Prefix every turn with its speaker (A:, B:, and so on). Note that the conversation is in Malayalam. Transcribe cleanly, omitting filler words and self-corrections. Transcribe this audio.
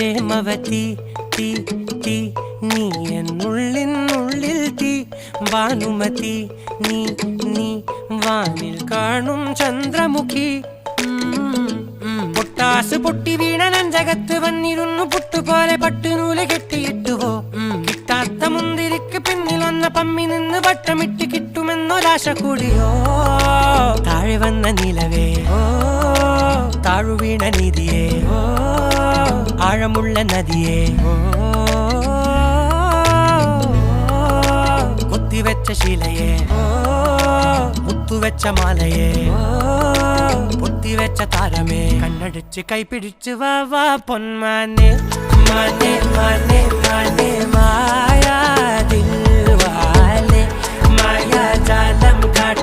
A: പ്രേമവതി തീ തീ നീ എന്നുള്ളിൽ തീ ഭാനുമതി നീ നീ വാനിൽ കാണും ചന്ദ്രമുഖി പൊട്ടാസ് പൊട്ടി വീണ നെഞ്ചകത്ത് വന്നിരുന്നു പുട്ടുപോലെ പട്ടുനൂല് കെട്ടിയിട്ടുവോ കിട്ടാത്ത മുന്തിരിക്ക് പിന്നിൽ വന്ന പമ്മി നിന്ന് വട്ടമിട്ട് കിട്ടുമെന്നൊരാശ കൂടിയോ താഴെ വന്ന നിലവേ താഴു വീണ നിധിയേ ആഴമുള്ള നദിയേ കൊത്തിവെച്ച ശിലയേ മുത്തുവെച്ച മാലയേ പൊത്തിവെച്ച താരമേ കണ്ണടിച്ച് കൈപിടിച്ച് വാ വാ പൊന്മാനെ മാനെ മാനെ മാനെ മായാ ദിൽവാലെ മായാജാലം കാട്ടി